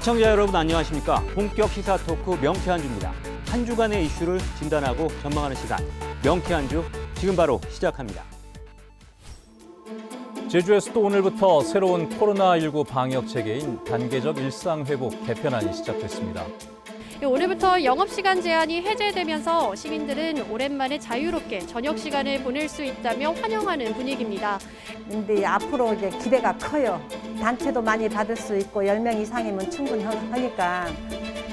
시청자 여러분 안녕하십니까? 본격 시사 토크 명쾌한주입니다. 한 주간의 이슈를 진단하고 전망하는 시간 명쾌한주 지금 바로 시작합니다. 제주에서도 오늘부터 새로운 코로나19 방역 체계인 단계적 일상회복 개편안이 시작됐습니다. 오늘부터 영업시간 제한이 해제되면서 시민들은 오랜만에 자유롭게 저녁 시간을 보낼 수 있다며 환영하는 분위기입니다. 근데 앞으로 이제 기대가 커요. 단체도 많이 받을 수 있고 10명 이상이면 충분하니까.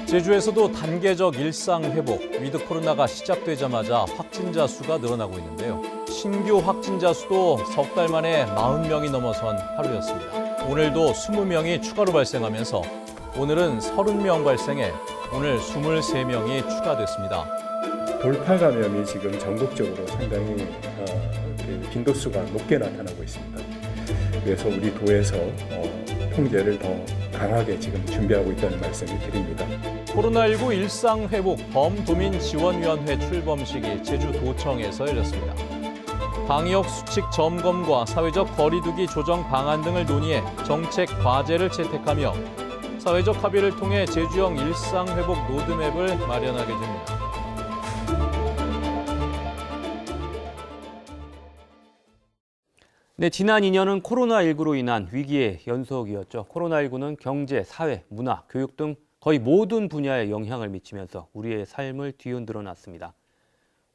제주에서도 단계적 일상회복, 위드 코로나가 시작되자마자 확진자 수가 늘어나고 있는데요. 신규 확진자 수도 석 달 만에 40명이 넘어선 하루였습니다. 오늘도 20명이 추가로 발생하면서 오늘은 30명 발생해 오늘 23명이 추가됐습니다. 돌파 감염이 지금 전국적으로 상당히 빈도수가 높게 나타나고 있습니다. 그래서 우리 도에서 통제를 더 강하게 지금 준비하고 있다는 말씀을 드립니다. 코로나19 일상회복 범도민지원위원회 출범식이 제주도청에서 열렸습니다. 방역 수칙 점검과 사회적 거리두기 조정 방안 등을 논의해 정책 과제를 채택하며 사회적 합의를 통해 제주형 일상회복 로드맵을 마련하게 됩니다. 네, 지난 2년은 코로나19로 인한 위기의 연속이었죠. 코로나19는 경제, 사회, 문화, 교육 등 거의 모든 분야에 영향을 미치면서 우리의 삶을 뒤흔들어 놨습니다.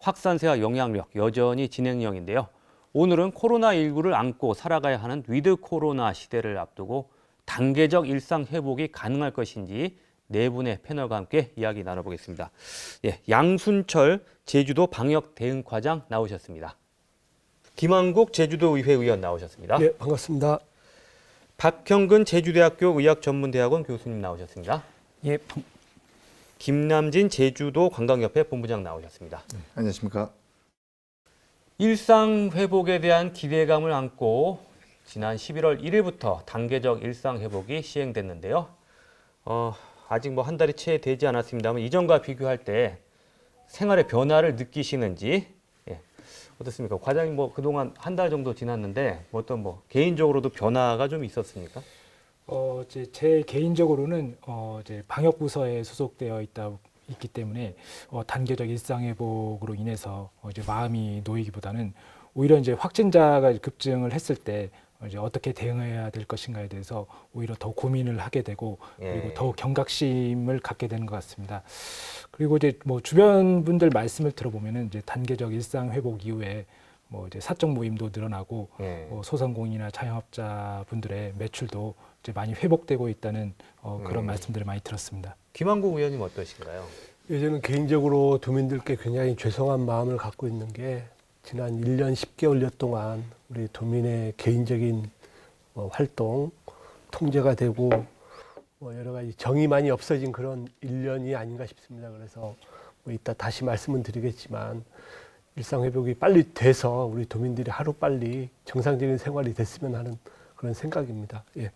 확산세와 영향력 여전히 진행형인데요. 오늘은 코로나19를 안고 살아가야 하는 위드 코로나 시대를 앞두고 단계적 일상 회복이 가능할 것인지 네 분의 패널과 함께 이야기 나눠보겠습니다. 예, 양순철 제주도 방역대응과장 나오셨습니다. 김한국 제주도의회 의원 나오셨습니다. 네, 반갑습니다. 박형근 제주대학교 의학전문대학원 교수님 나오셨습니다. 예, 김남진 제주도 관광협회 본부장 나오셨습니다. 네, 안녕하십니까. 일상 회복에 대한 기대감을 안고 지난 11월 1일부터 단계적 일상 회복이 시행됐는데요. 아직 뭐 한 달이 채 되지 않았습니다만 이전과 비교할 때 생활의 변화를 느끼시는지 어떻습니까? 과장님 뭐 그동안 한 달 정도 지났는데 어떤 뭐 개인적으로도 변화가 좀 있었습니까? 제 개인적으로는 이제 방역 부서에 소속되어 있기 때문에 단계적 일상 회복으로 인해서 이제 마음이 놓이기보다는 오히려 이제 확진자가 급증을 했을 때 이제 어떻게 대응해야 될 것인가에 대해서 오히려 더 고민을 하게 되고 그리고 더 경각심을 갖게 되는 것 같습니다. 그리고 이제 뭐 주변 분들 말씀을 들어보면은 이제 단계적 일상 회복 이후에 뭐 이제 사적 모임도 늘어나고 뭐 소상공인이나 자영업자 분들의 매출도 이제 많이 회복되고 있다는 그런 말씀들을 많이 들었습니다. 김한국 의원님 어떠신가요? 저는 개인적으로 도민들께 굉장히 죄송한 마음을 갖고 있는 게 지난 1년 10개월여 동안 우리 도민의 개인적인 활동, 통제가 되고 여러 가지 정이 많이 없어진 그런 1년이 아닌가 싶습니다. 그래서 이따 다시 말씀은 드리겠지만 일상회복이 빨리 돼서 우리 도민들이 하루빨리 정상적인 생활이 됐으면 하는 그런 생각입니다. 예.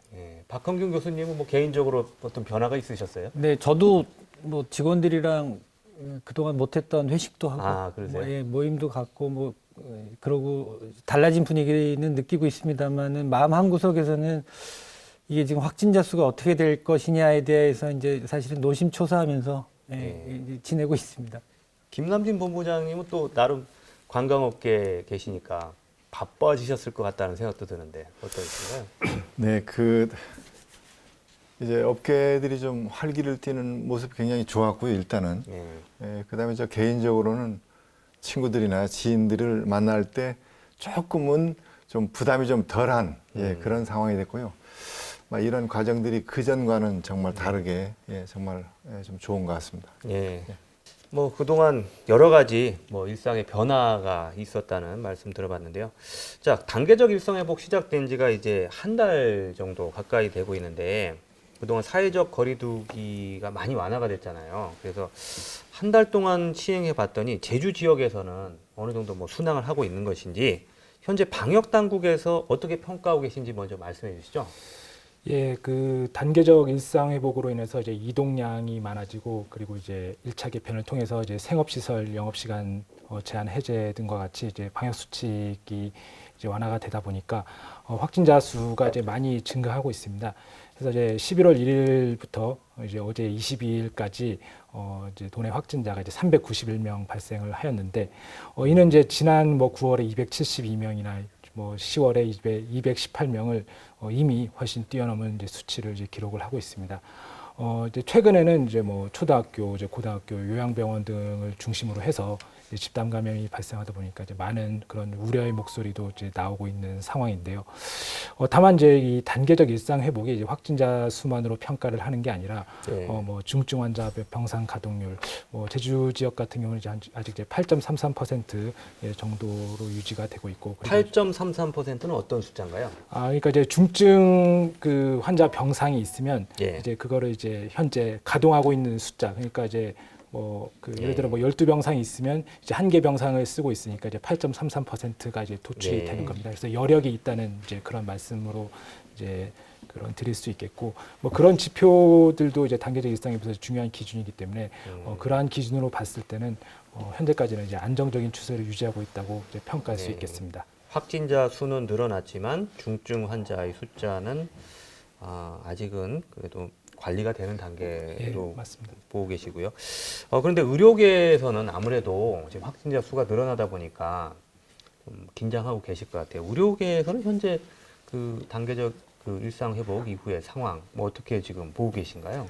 박형균 교수님은 뭐 개인적으로 어떤 변화가 있으셨어요? 네, 저도 뭐 직원들이랑 그동안 못했던 회식도 하고 그러세요? 모임도 갖고 그러고 달라진 분위기는 느끼고 있습니다만은 마음 한구석에서는 이게 지금 확진자 수가 어떻게 될 것이냐에 대해서 이제 사실은 노심초사하면서 지내고 있습니다. 김남진 본부장님은 또 나름 관광업계에 계시니까 바빠지셨을 것 같다는 생각도 드는데 어떠신가요? 네, 이제 업계들이 좀 활기를 띠는 모습이 굉장히 좋았고요, 일단은. 그다음에 저 개인적으로는 친구들이나 지인들을 만날 때 조금은 좀 부담이 좀 덜한 그런 상황이 됐고요. 이런 과정들이 그전과는 정말 다르게 정말 좀 좋은 것 같습니다. 뭐 그동안 여러 가지 뭐 일상의 변화가 있었다는 말씀 들어봤는데요. 자, 단계적 일상 회복 시작된 지가 이제 한 달 정도 가까이 되고 있는데 그동안 사회적 거리두기가 많이 완화가 됐잖아요. 그래서 한 달 동안 시행해 봤더니 제주 지역에서는 어느 정도 뭐 순항을 하고 있는 것인지 현재 방역 당국에서 어떻게 평가하고 계신지 먼저 말씀해 주시죠. 예, 그 단계적 일상 회복으로 인해서 이제 이동량이 많아지고 그리고 이제 1차 개편을 통해서 이제 생업시설 영업시간 제한 해제 등과 같이 이제 방역 수칙이 이제 완화가 되다 보니까 확진자 수가 이제 많이 증가하고 있습니다. 그래서 이제 11월 1일부터 이제 어제 22일까지 이제 도내 확진자가 이제 391명 발생을 하였는데 이는 이제 지난 9월에 272명이나 10월에 218명을 이미 훨씬 뛰어넘은 이제 수치를 이제 기록을 하고 있습니다. 이제 최근에는 이제 초등학교, 이제 고등학교, 요양병원 등을 중심으로 해서 이제 집단 감염이 발생하다 보니까 이제 많은 그런 우려의 목소리도 이제 나오고 있는 상황인데요. 다만 이제 이 단계적 일상 회복이 이제 확진자 수만으로 평가를 하는 게 아니라 중증 환자 병상 가동률, 제주 지역 같은 경우는 이제 아직 이제 8.33% 정도로 유지가 되고 있고. 8.33%는 어떤 숫자인가요? 그러니까 이제 중증 그 환자 병상이 있으면 예. 이제 그거를 이제 현재 가동하고 있는 숫자. 그러니까 이제 예를 들어 12병상이 있으면 이제 1개 병상을 쓰고 있으니까 이제 8.33%가 이제 도출이 되는 겁니다. 그래서 여력이 있다는 이제 그런 말씀으로 이제 그런 드릴 수 있겠고, 그런 지표들도 이제 단계적 일상회복에서 중요한 기준이기 때문에 그러한 기준으로 봤을 때는 현재까지는 이제 안정적인 추세를 유지하고 있다고 이제 평가할 수 있겠습니다. 확진자 수는 늘어났지만 중증 환자의 숫자는 아직은 그래도 관리가 되는 단계로 맞습니다. 보고 계시고요. 그런데 의료계에서는 아무래도 지금 확진자 수가 늘어나다 보니까 좀 긴장하고 계실 것 같아요. 의료계에서는 현재 그 단계적 그 일상 회복 이후의 상황 어떻게 지금 보고 계신가요?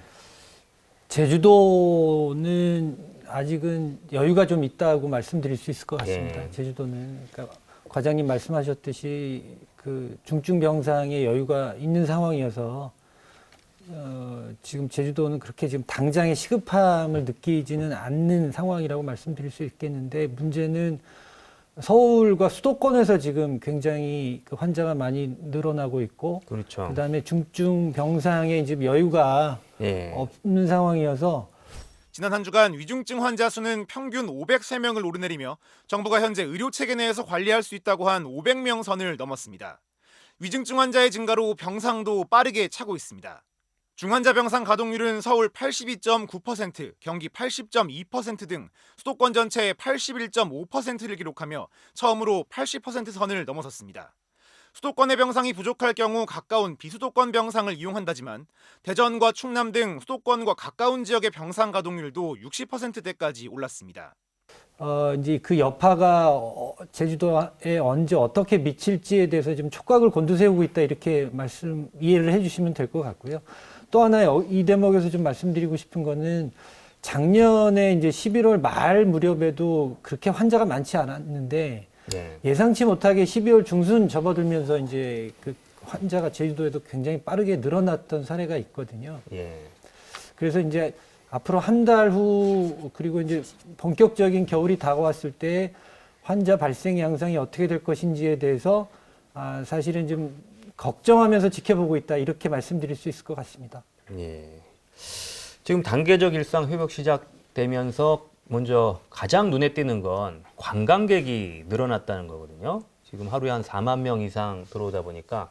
제주도는 아직은 여유가 좀 있다고 말씀드릴 수 있을 것 같습니다. 예. 제주도는 그러니까 과장님 말씀하셨듯이 그 중증 병상에 여유가 있는 상황이어서 지금 제주도는 그렇게 지금 당장의 시급함을 느끼지는 않는 상황이라고 말씀드릴 수 있겠는데, 문제는 서울과 수도권에서 지금 굉장히 그 환자가 많이 늘어나고 있고, 그렇죠. 그다음에 중증 병상에 지금 여유가 없는 상황이어서 지난 한 주간 위중증 환자 수는 평균 503명을 오르내리며 정부가 현재 의료 체계 내에서 관리할 수 있다고 한 500명 선을 넘었습니다. 위중증 환자의 증가로 병상도 빠르게 차고 있습니다. 중환자 병상 가동률은 서울 82.9%, 경기 80.2% 등 수도권 전체의 81.5%를 기록하며 처음으로 80% 선을 넘어섰습니다. 수도권의 병상이 부족할 경우 가까운 비수도권 병상을 이용한다지만 대전과 충남 등 수도권과 가까운 지역의 병상 가동률도 60%대까지 올랐습니다. 이제 그 여파가 제주도에 언제 어떻게 미칠지에 대해서 지금 촉각을 곤두세우고 있다, 이렇게 이해를 해주시면 될 것 같고요. 또 하나 이 대목에서 좀 말씀드리고 싶은 거는, 작년에 이제 11월 말 무렵에도 그렇게 환자가 많지 않았는데 예상치 못하게 12월 중순 접어들면서 이제 그 환자가 제주도에도 굉장히 빠르게 늘어났던 사례가 있거든요. 그래서 이제 앞으로 한 달 후, 그리고 이제 본격적인 겨울이 다가왔을 때 환자 발생 양상이 어떻게 될 것인지에 대해서 사실은 좀 걱정하면서 지켜보고 있다, 이렇게 말씀드릴 수 있을 것 같습니다. 지금 단계적 일상 회복 시작되면서 먼저 가장 눈에 띄는 건 관광객이 늘어났다는 거거든요. 지금 하루에 한 4만 명 이상 들어오다 보니까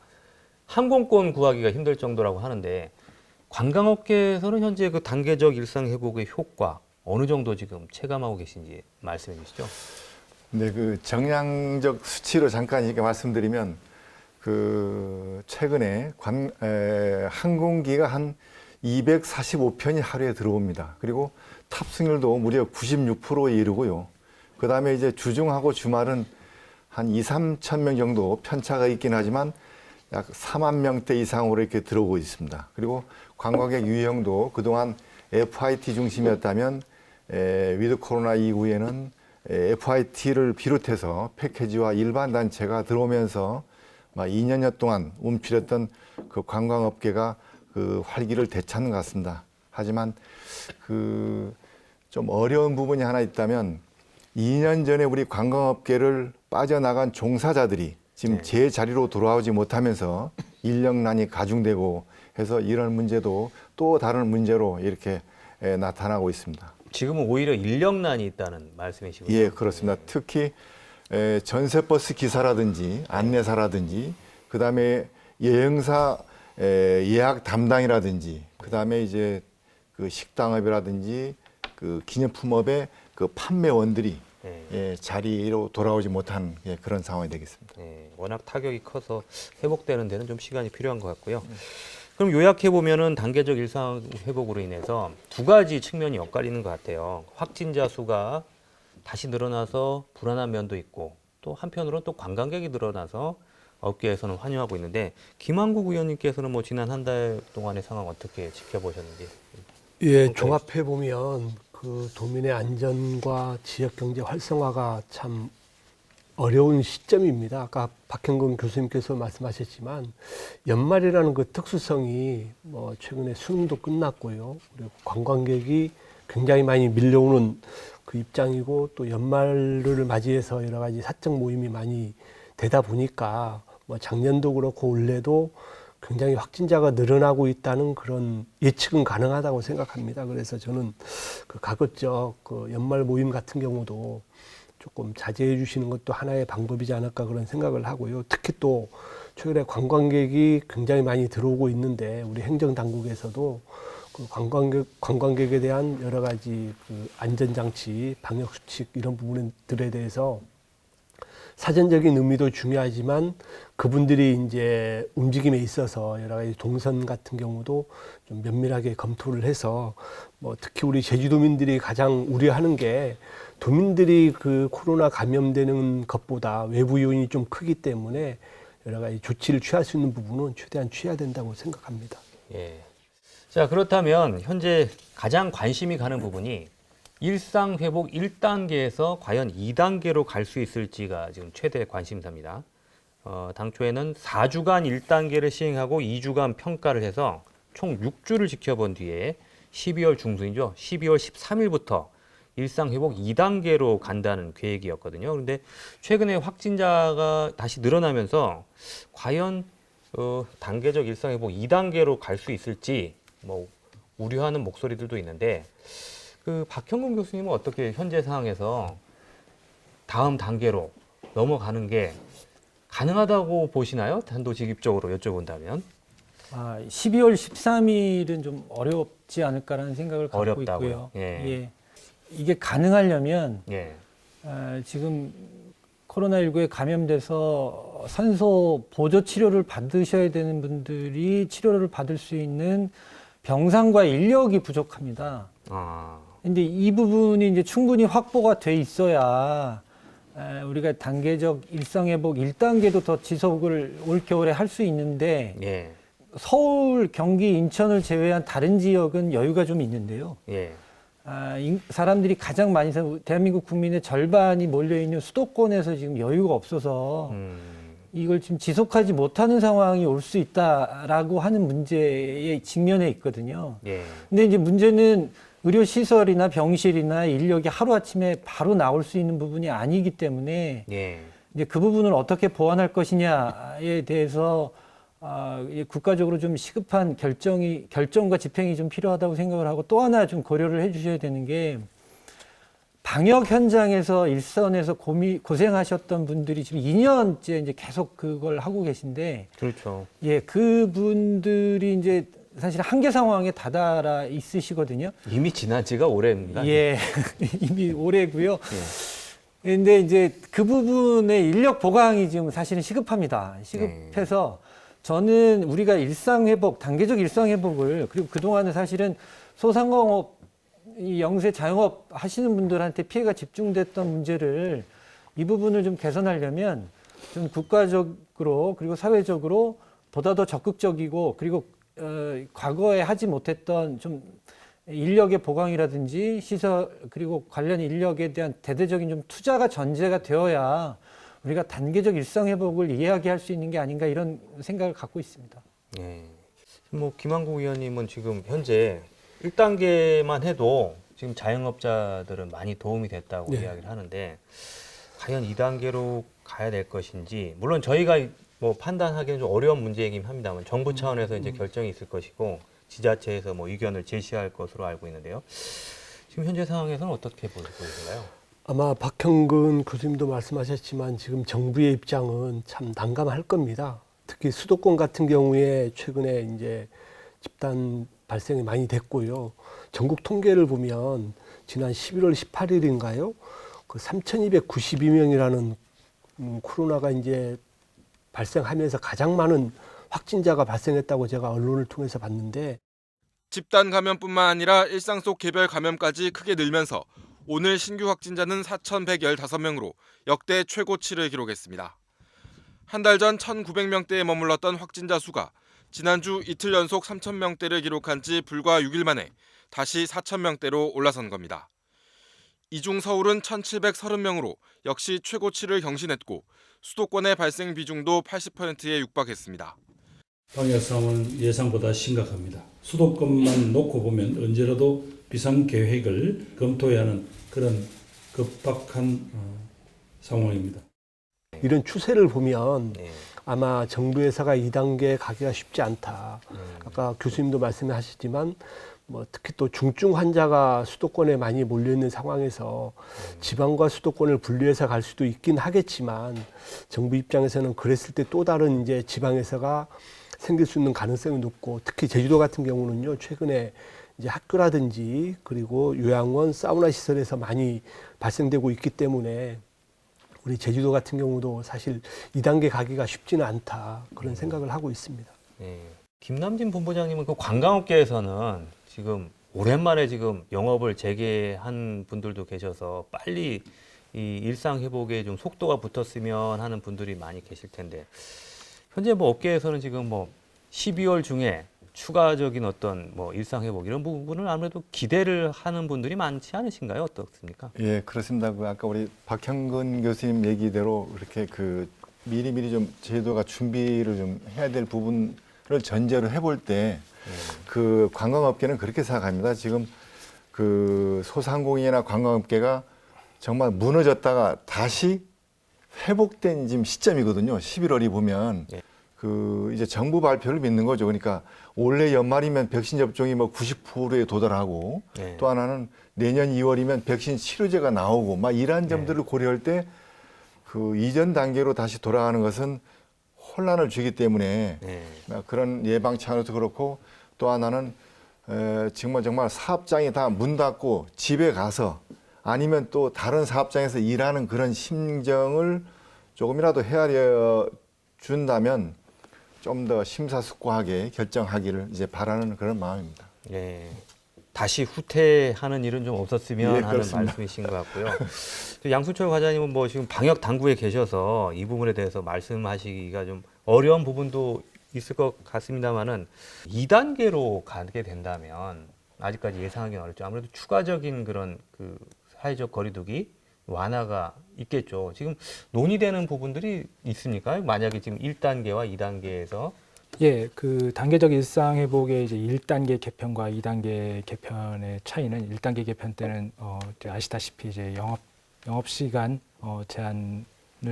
항공권 구하기가 힘들 정도라고 하는데, 관광업계에서는 현재 그 단계적 일상 회복의 효과 어느 정도 지금 체감하고 계신지 말씀해 주시죠. 네, 그 정량적 수치로 잠깐 이렇게 말씀드리면, 그 최근에 항공기가 한 245편이 하루에 들어옵니다. 그리고 탑승률도 무려 96%에 이르고요. 그 다음에 이제 주중하고 주말은 한 2, 3천 명 정도 편차가 있긴 하지만 약 4만 명대 이상으로 이렇게 들어오고 있습니다. 그리고 관광객 유형도 그동안 FIT 중심이었다면 위드 코로나 이후에는 FIT를 비롯해서 패키지와 일반 단체가 들어오면서 2년여 동안 움츠렸던 그 관광업계가 그 활기를 되찾는 것 같습니다. 하지만 그 좀 어려운 부분이 하나 있다면, 2년 전에 우리 관광업계를 빠져나간 종사자들이 지금 제 자리로 돌아오지 못하면서 인력난이 가중되고 해서 이런 문제도 또 다른 문제로 이렇게 나타나고 있습니다. 지금은 오히려 인력난이 있다는 말씀이시군요. 예, 그렇습니다. 특히 전세버스 기사라든지 안내사라든지, 그다음에 여행사 예약 담당이라든지, 그다음에 이제 그 식당업이라든지 그 기념품업의 그 판매원들이 자리로 돌아오지 못한 그런 상황이 되겠습니다. 워낙 타격이 커서 회복되는 데는 좀 시간이 필요한 것 같고요. 그럼 요약해 보면은 단계적 일상 회복으로 인해서 두 가지 측면이 엇갈리는 것 같아요. 확진자 수가 다시 늘어나서 불안한 면도 있고, 또 한편으로는 또 관광객이 늘어나서 업계에서는 환영하고 있는데, 김한국 의원님께서는 뭐 지난 한 달 동안의 상황 어떻게 지켜보셨는지? 예, 종합해 보면 그 도민의 안전과 지역 경제 활성화가 참 어려운 시점입니다. 아까 박형근 교수님께서 말씀하셨지만 연말이라는 그 특수성이 뭐 최근에 수능도 끝났고요. 그리고 관광객이 굉장히 많이 밀려오는 그 입장이고, 또 연말을 맞이해서 여러 가지 사적 모임이 많이 되다 보니까 뭐 작년도 그렇고 올해도 굉장히 확진자가 늘어나고 있다는 그런 예측은 가능하다고 생각합니다. 그래서 저는 그 가급적 그 연말 모임 같은 경우도 조금 자제해 주시는 것도 하나의 방법이지 않을까 그런 생각을 하고요. 특히 또 최근에 관광객이 굉장히 많이 들어오고 있는데, 우리 행정당국에서도 그 관광객에 대한 여러 가지 그 안전장치, 방역수칙 이런 부분들에 대해서 사전적인 의미도 중요하지만 그분들이 이제 움직임에 있어서 여러 가지 동선 같은 경우도 좀 면밀하게 검토를 해서, 뭐 특히 우리 제주도민들이 가장 우려하는 게 도민들이 그 코로나 감염되는 것보다 외부 요인이 좀 크기 때문에 여러 가지 조치를 취할 수 있는 부분은 최대한 취해야 된다고 생각합니다. 자, 그렇다면 현재 가장 관심이 가는 부분이 일상 회복 1단계에서 과연 2단계로 갈 수 있을지가 지금 최대 관심사입니다. 당초에는 4주간 1단계를 시행하고 2주간 평가를 해서 총 6주를 지켜본 뒤에 12월 중순이죠. 12월 13일부터 일상 회복 2단계로 간다는 계획이었거든요. 그런데 최근에 확진자가 다시 늘어나면서 과연 단계적 일상 회복 2단계로 갈 수 있을지 뭐 우려하는 목소리들도 있는데, 그 박형근 교수님은 어떻게 현재 상황에서 다음 단계로 넘어가는 게 가능하다고 보시나요? 단도직입적으로 여쭤본다면. 12월 13일은 좀 어렵지 않을까라는 생각을 갖고 어렵다고요? 있고요. 이게 가능하려면 지금 코로나19에 감염돼서 산소 보조 치료를 받으셔야 되는 분들이 치료를 받을 수 있는 병상과 인력이 부족합니다. 근데 이 부분이 이제 충분히 확보가 돼 있어야 우리가 단계적 일상회복 1단계도 더 지속을 올겨울에 할 수 있는데, 서울, 경기, 인천을 제외한 다른 지역은 여유가 좀 있는데요. 사람들이 가장 많이 사는 대한민국 국민의 절반이 몰려있는 수도권에서 지금 여유가 없어서 이걸 지금 지속하지 못하는 상황이 올 수 있다라고 하는 문제에 직면해 있거든요. 근데 이제 문제는 의료시설이나 병실이나 인력이 하루아침에 바로 나올 수 있는 부분이 아니기 때문에 이제 그 부분을 어떻게 보완할 것이냐에 대해서 국가적으로 좀 시급한 결정과 집행이 좀 필요하다고 생각을 하고, 또 하나 좀 고려를 해 주셔야 되는 게, 방역 현장에서 일선에서 고생하셨던 분들이 지금 2년째 이제 계속 그걸 하고 계신데, 그렇죠. 그분들이 이제 사실 한계 상황에 다다라 있으시거든요. 이미 지난 지가 오래입니다. 이미 오래고요. 근데 이제 그 부분의 인력 보강이 지금 사실은 시급합니다. 시급해서 저는 우리가 일상회복, 단계적 일상회복을, 그리고 그동안은 사실은 소상공업, 이 영세 자영업 하시는 분들한테 피해가 집중됐던 문제를, 이 부분을 좀 개선하려면 좀 국가적으로 그리고 사회적으로 보다 더 적극적이고, 그리고 과거에 하지 못했던 좀 인력의 보강이라든지 시설, 그리고 관련 인력에 대한 대대적인 좀 투자가 전제가 되어야 우리가 단계적 일상 회복을 이야기할 수 있는 게 아닌가, 이런 생각을 갖고 있습니다. 뭐 김한국 의원님은 지금 현재 1단계만 해도 지금 자영업자들은 많이 도움이 됐다고 이야기를 하는데, 과연 2단계로 가야 될 것인지, 물론 저희가 뭐 판단하기는 좀 어려운 문제이긴 합니다만 정부 차원에서 이제 결정이 있을 것이고 지자체에서 뭐 의견을 제시할 것으로 알고 있는데요. 지금 현재 상황에서는 어떻게 보이신가요? 아마 박형근 교수님도 말씀하셨지만 지금 정부의 입장은 참 난감할 겁니다. 특히 수도권 같은 경우에 최근에 이제 집단 발생이 많이 됐고요. 전국 통계를 보면 지난 11월 18일인가요? 그 3,292명이라는 코로나가 이제 발생하면서 가장 많은 확진자가 발생했다고 제가 언론을 통해서 봤는데, 집단 감염뿐만 아니라 일상 속 개별 감염까지 크게 늘면서 오늘 신규 확진자는 4,115명으로 역대 최고치를 기록했습니다. 한 달 전 1,900명대에 머물렀던 확진자 수가 지난주 이틀 연속 3,000명대를 기록한 지 불과 6일 만에 다시 4,000명대로 올라선 겁니다. 이 중 서울은 1,730명으로 역시 최고치를 경신했고 수도권의 발생 비중도 80%에 육박했습니다. 방역 상황은 예상보다 심각합니다. 수도권만 놓고 보면 언제라도 비상계획을 검토해야 하는 그런 급박한 상황입니다. 이런 추세를 보면 아마 정부에서가 2단계 가기가 쉽지 않다. 아까 교수님도 말씀하셨지만 특히 또 중증 환자가 수도권에 많이 몰려있는 상황에서 지방과 수도권을 분리해서 갈 수도 있긴 하겠지만 정부 입장에서는 그랬을 때 또 다른 이제 지방에서가 생길 수 있는 가능성이 높고, 특히 제주도 같은 경우는요, 최근에 이제 학교라든지 그리고 요양원, 사우나 시설에서 많이 발생되고 있기 때문에 우리 제주도 같은 경우도 사실 2단계 가기가 쉽지는 않다, 그런 생각을 하고 있습니다. 네. 김남진 본부장님은 그 관광업계에서는 지금 오랜만에 지금 영업을 재개한 분들도 계셔서 빨리 이 일상 회복에 좀 속도가 붙었으면 하는 분들이 많이 계실 텐데, 현재 뭐 업계에서는 지금 뭐 12월 중에 추가적인 어떤 뭐 일상 회복 이런 부분을 아무래도 기대를 하는 분들이 많지 않으신가요? 어떻습니까? 예, 그렇습니다. 아까 우리 박형근 교수님 얘기대로 그렇게 미리미리 좀 제도가 준비를 좀 해야 될 부분을 전제로 해볼 때 그 관광업계는 그렇게 생각합니다. 지금 그 소상공인이나 관광업계가 정말 무너졌다가 다시 회복된 지금 시점이거든요. 11월이 보면 이제 정부 발표를 믿는 거죠. 그러니까 올해 연말이면 백신 접종이 뭐 90%에 도달하고 또 하나는 내년 2월이면 백신 치료제가 나오고 막 이러한 점들을 고려할 때 그 이전 단계로 다시 돌아가는 것은 혼란을 주기 때문에 그런 예방 차원에서 그렇고, 또 하나는 정말 사업장이 다 문 닫고 집에 가서 아니면 또 다른 사업장에서 일하는 그런 심정을 조금이라도 헤아려 준다면 좀 더 심사숙고하게 결정하기를 이제 바라는 그런 마음입니다. 예. 다시 후퇴하는 일은 좀 없었으면 하는 그렇습니다. 말씀이신 것 같고요. 양순철 과장님은 뭐 지금 방역 당국에 계셔서 이 부분에 대해서 말씀하시기가 좀 어려운 부분도 있을 것 같습니다만은 2단계로 가게 된다면 아직까지 예상하기는 어렵죠. 아무래도 추가적인 그런 그 사회적 거리두기 완화가 있겠죠. 지금 논의되는 부분들이 있습니까? 만약에 지금 1단계와 2단계에서 예, 그 단계적 일상 회복의 이제 1단계 개편과 2단계 개편의 차이는 1단계 개편 때는 이제 아시다시피 이제 영업 시간 제한을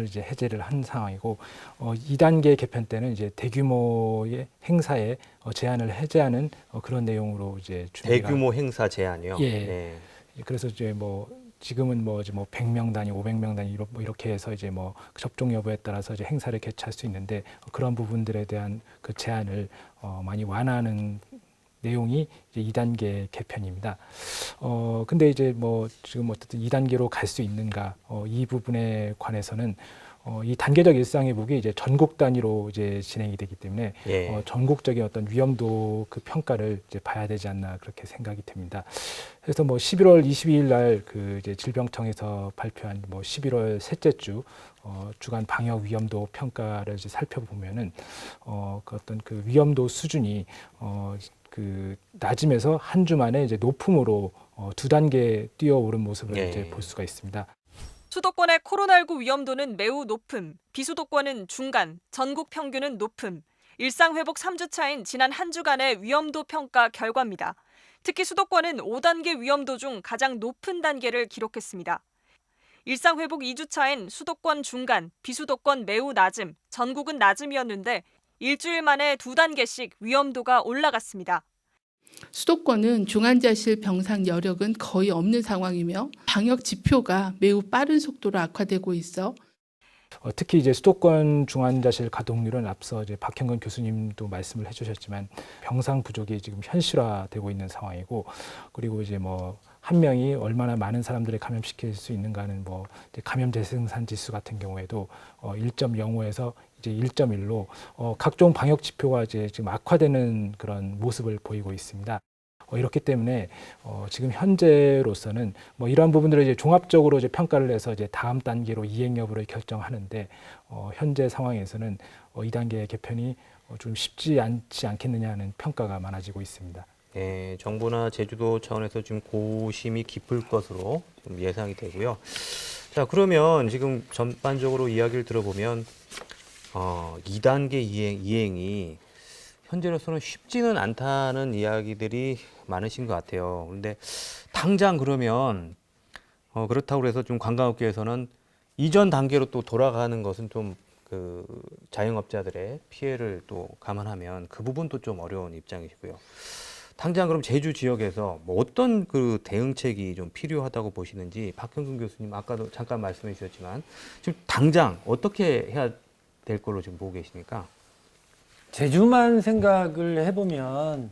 이제 해제를 한 상황이고 2단계 개편 때는 이제 대규모의 행사에 제한을 해제하는 그런 내용으로 이제 대규모 행사 제한이요. 예. 네. 그래서 이제 지금은 뭐 100명 단위, 500명 단위 이렇게 해서 이제 접종 여부에 따라서 이제 행사를 개최할 수 있는데 그런 부분들에 대한 그 제한을 많이 완화하는 내용이 이제 2단계 개편입니다. 근데 이제 지금 어쨌든 2단계로 갈 수 있는가 이 부분에 관해서는 이 단계적 일상 회복이 이제 전국 단위로 이제 진행이 되기 때문에 전국적인 어떤 위험도 그 평가를 이제 봐야 되지 않나 그렇게 생각이 됩니다. 그래서 11월 22일 날 그 이제 질병청에서 발표한 11월 셋째 주 주간 방역 위험도 평가를 이제 살펴보면은 그 어떤 그 위험도 수준이 그 낮음에서 한 주 만에 이제 높음으로 2단계 뛰어오른 모습을 이제 볼 수가 있습니다. 수도권의 코로나19 위험도는 매우 높음, 비수도권은 중간, 전국 평균은 높음. 일상회복 3주 차인 지난 한 주간의 위험도 평가 결과입니다. 특히 수도권은 5단계 위험도 중 가장 높은 단계를 기록했습니다. 일상회복 2주 차인 수도권 중간, 비수도권 매우 낮음, 전국은 낮음이었는데 일주일 만에 2단계씩 위험도가 올라갔습니다. 수도권은 중환자실 병상 여력은 거의 없는 상황이며 방역 지표가 매우 빠른 속도로 악화되고 있어 특히 이제 수도권 중환자실 가동률은 앞서 이제 박형근 교수님도 말씀을 해주셨지만 병상 부족이 지금 현실화되고 있는 상황이고, 그리고 이제 한 명이 얼마나 많은 사람들을 감염시킬 수 있는가는 뭐 이제 감염 재생산 지수 같은 경우에도 1.05에서 이제 1.1로 각종 방역 지표가 이제 지금 악화되는 그런 모습을 보이고 있습니다. 이렇기 때문에 지금 현재로서는 뭐 이러한 부분들을 이제 종합적으로 이제 평가를 해서 이제 다음 단계로 이행 여부를 결정하는데 현재 상황에서는 2단계 개편이 좀 쉽지 않지 않겠느냐 하는 평가가 많아지고 있습니다. 예, 정부나 제주도 차원에서 지금 고심이 깊을 것으로 좀 예상이 되고요. 자, 그러면 지금 전반적으로 이야기를 들어보면 2단계 이행이 현재로서는 쉽지는 않다는 이야기들이 많으신 것 같아요. 그런데 당장 그러면 그렇다고 해서 좀 관광업계에서는 이전 단계로 또 돌아가는 것은 좀 그 자영업자들의 피해를 또 감안하면 그 부분도 좀 어려운 입장이시고요. 당장 그럼 제주 지역에서 뭐 어떤 그 대응책이 좀 필요하다고 보시는지 박형근 교수님 아까도 잠깐 말씀해 주셨지만 지금 당장 어떻게 해야 될 걸로 지금 보고 계십니까? 제주만 생각을 해보면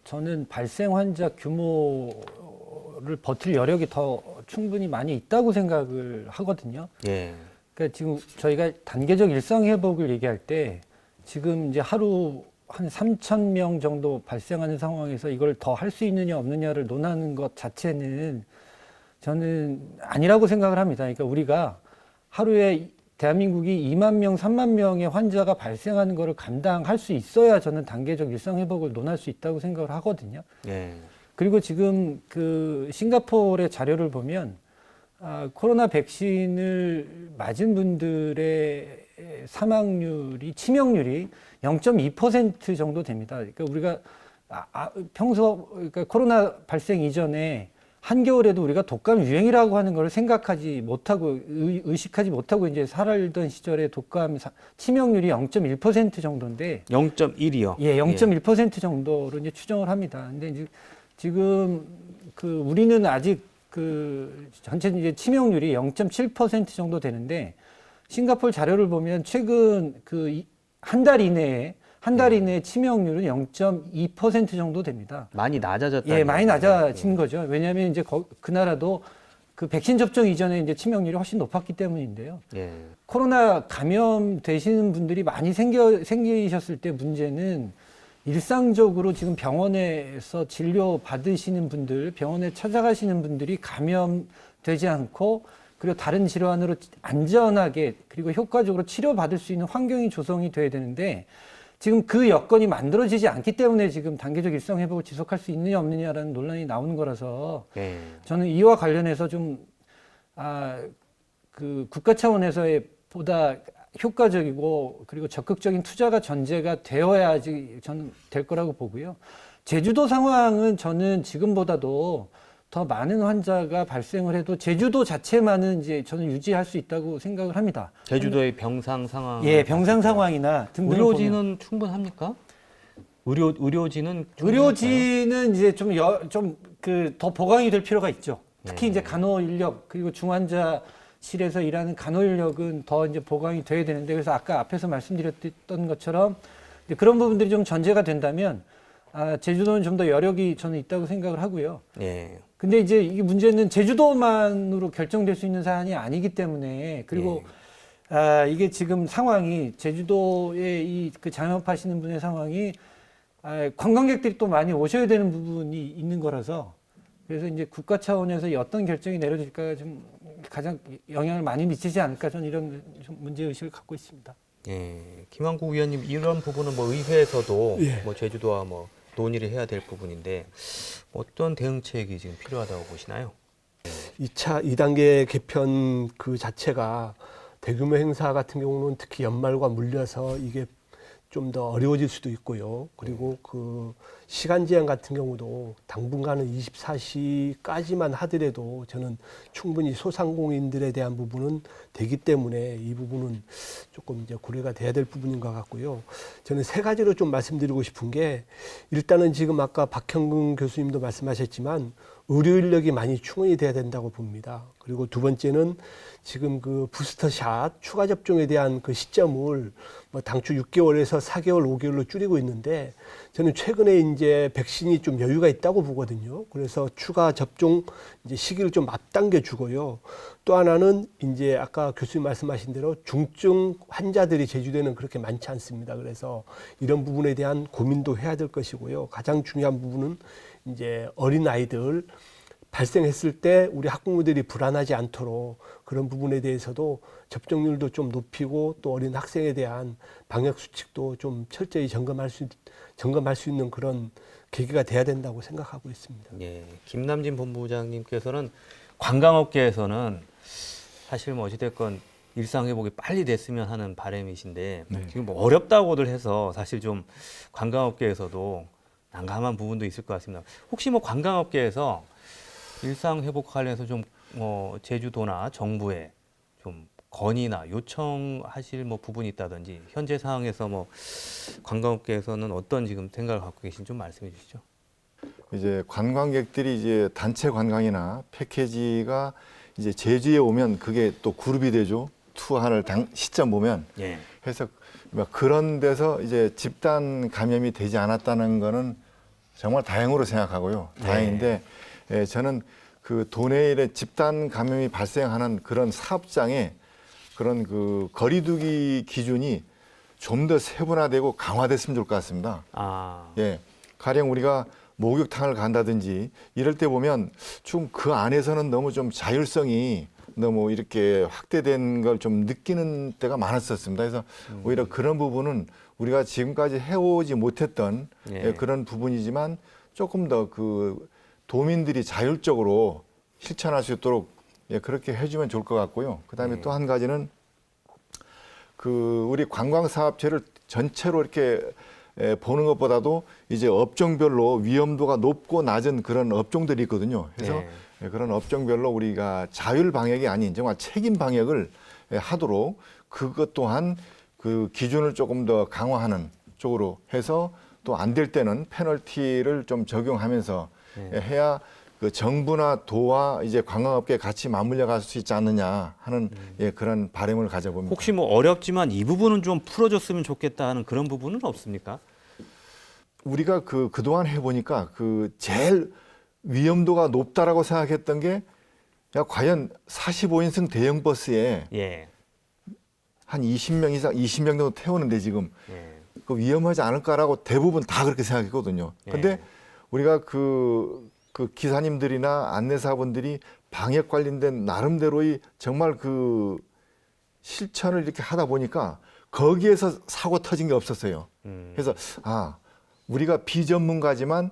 저는 발생 환자 규모를 버틸 여력이 더 충분히 많이 있다고 생각을 하거든요. 예. 그러니까 지금 저희가 단계적 일상 회복을 얘기할 때 지금 이제 하루 한 3,000명 정도 발생하는 상황에서 이걸 더 할 수 있느냐 없느냐를 논하는 것 자체는 저는 아니라고 생각을 합니다. 그러니까 우리가 하루에 대한민국이 2만 명, 3만 명의 환자가 발생하는 것을 감당할 수 있어야 저는 단계적 일상 회복을 논할 수 있다고 생각을 하거든요. 예. 그리고 지금 그 싱가포르의 자료를 보면 코로나 백신을 맞은 분들의 사망률이 치명률이 0.2% 정도 됩니다. 그러니까 우리가 그러니까 코로나 발생 이전에 한겨울에도 우리가 독감 유행이라고 하는 걸 생각하지 못하고 의식하지 못하고 이제 살아있던 시절에 독감 치명률이 0.1% 정도인데 0.1이요. 예, 0.1% 정도로 이제 추정을 합니다. 근데 이제 지금 그 우리는 아직 그 전체 이제 치명률이 0.7% 정도 되는데 싱가포르 자료를 보면 최근 그 한 달 이내에 치명률은 0.2% 정도 됩니다. 많이 낮아졌다. 예, 많이 낮아진 거죠. 왜냐하면 이제 그 나라도 그 백신 접종 이전에 이제 치명률이 훨씬 높았기 때문인데요. 예. 코로나 감염되시는 분들이 많이 생기셨을 때 문제는 일상적으로 지금 병원에서 진료 받으시는 분들, 병원에 찾아가시는 분들이 감염되지 않고 그리고 다른 질환으로 안전하게 그리고 효과적으로 치료받을 수 있는 환경이 조성이 돼야 되는데 지금 그 여건이 만들어지지 않기 때문에 지금 단계적 일상 회복을 지속할 수 있느냐 없느냐라는 논란이 나오는 거라서 저는 이와 관련해서 좀 그 국가 차원에서의 보다 효과적이고 그리고 적극적인 투자가 전제가 되어야지 저는 될 거라고 보고요. 제주도 상황은 저는 지금보다도 더 많은 환자가 발생을 해도 제주도 자체만은 이제 저는 유지할 수 있다고 생각을 합니다. 제주도의 병상 상황. 예, 병상 상황이나 등등. 의료진은 충분합니까? 의료진은 이제 좀 그 더 보강이 될 필요가 있죠. 특히 이제 간호 인력 그리고 중환자실에서 일하는 간호 인력은 더 이제 보강이 돼야 되는데 그래서 아까 앞에서 말씀드렸던 것처럼 그런 부분들이 좀 전제가 된다면 제주도는 좀 더 여력이 저는 있다고 생각을 하고요. 예. 근데 이제 이 문제는 제주도만으로 결정될 수 있는 사안이 아니기 때문에 그리고 이게 지금 상황이 제주도에 이 그 장업하시는 분의 상황이 관광객들이 또 많이 오셔야 되는 부분이 있는 거라서 그래서 이제 국가 차원에서 어떤 결정이 내려질까가 좀 가장 영향을 많이 미치지 않을까 저는 이런 좀 문제 의식을 갖고 있습니다. 예, 김한국 위원님 이런 부분은 뭐 의회에서도 뭐 제주도와 뭐 논의를 해야 될 부분인데 어떤 대응책이 지금 필요하다고 보시나요? 2단계 개편 그 자체가 대규모 행사 같은 경우는 특히 연말과 물려서 이게 좀 더 어려워질 수도 있고요. 그리고 그 시간 제한 같은 경우도 당분간은 24시까지만 하더라도 저는 충분히 소상공인들에 대한 부분은 되기 때문에 이 부분은 조금 이제 고려가 돼야 될 부분인 것 같고요. 저는 세 가지로 좀 말씀드리고 싶은 게 일단은 지금 아까 박형근 교수님도 말씀하셨지만 의료 인력이 많이 충원이 돼야 된다고 봅니다. 그리고 두 번째는 지금 그 부스터샷 추가 접종에 대한 그 시점을 뭐 당초 6개월에서 4개월, 5개월로 줄이고 있는데 저는 최근에 이제 백신이 좀 여유가 있다고 보거든요. 그래서 추가 접종 이제 시기를 좀 앞당겨 주고요. 또 하나는 이제 아까 교수님 말씀하신 대로 중증 환자들이 제주도에는 그렇게 많지 않습니다. 그래서 이런 부분에 대한 고민도 해야 될 것이고요. 가장 중요한 부분은 이제 어린 아이들 발생했을 때 우리 학부모들이 불안하지 않도록 그런 부분에 대해서도 접종률도 좀 높이고 또 어린 학생에 대한 방역 수칙도 좀 철저히 점검할 수 있는 그런 계기가 돼야 된다고 생각하고 있습니다. 예, 김남진 본부장님께서는 관광업계에서는 사실 뭐 어찌됐건 일상회복이 빨리 됐으면 하는 바람이신데 지금 뭐 어렵다고들 해서 사실 좀 관광업계에서도 난감한 부분도 있을 것 같습니다. 혹시 뭐 관광업계에서 일상회복 관련해서 좀 제주도나 정부에 좀 건의나 요청하실 뭐 부분이 있다든지 현재 상황에서 뭐 관광업계에서는 어떤 지금 생각을 갖고 계신지 좀 말씀해 주시죠. 이제 관광객들이 이제 단체 관광이나 패키지가 이제 제주에 오면 그게 또 그룹이 되죠. 투어하는 시점 보면. 예. 그래서 그런 데서 이제 집단 감염이 되지 않았다는 거는 정말 다행으로 생각하고요. 다행인데 저는 그 도내일에 집단 감염이 발생하는 그런 사업장에 그런 그 거리두기 기준이 좀 더 세분화되고 강화됐으면 좋을 것 같습니다. 예, 가령 우리가 목욕탕을 간다든지 이럴 때 보면 좀 그 안에서는 너무 좀 자율성이 너무 이렇게 확대된 걸 좀 느끼는 때가 많았었습니다. 그래서 오히려 그런 부분은 우리가 지금까지 해오지 못했던 그런 부분이지만 조금 더 그 도민들이 자율적으로 실천할 수 있도록 그렇게 해주면 좋을 것 같고요. 그다음에 또 한 가지는 그 우리 관광사업체를 전체로 이렇게 보는 것보다도 이제 업종별로 위험도가 높고 낮은 그런 업종들이 있거든요. 그래서 그런 업종별로 우리가 자율 방역이 아닌 정말 책임 방역을 하도록 그것 또한 그 기준을 조금 더 강화하는 쪽으로 해서 또 안 될 때는 페널티를 좀 적용하면서 해야 그 정부나 도와 이제 관광업계 같이 맞물려 갈 수 있지 않느냐 하는 그런 바람을 가져봅니다. 혹시 뭐 어렵지만 이 부분은 좀 풀어줬으면 좋겠다 하는 그런 부분은 없습니까? 우리가 그동안 해보니까 그 제일 위험도가 높다라고 생각했던 게 야, 과연 45인승 대형 버스에 한 20명 이상, 20명 정도 태우는데 지금 그 위험하지 않을까라고 대부분 다 그렇게 생각했거든요. 근데 우리가 그 기사님들이나 안내사분들이 방역 관련된 나름대로의 정말 그 실천을 이렇게 하다 보니까 거기에서 사고 터진 게 없었어요. 그래서 우리가 비전문가지만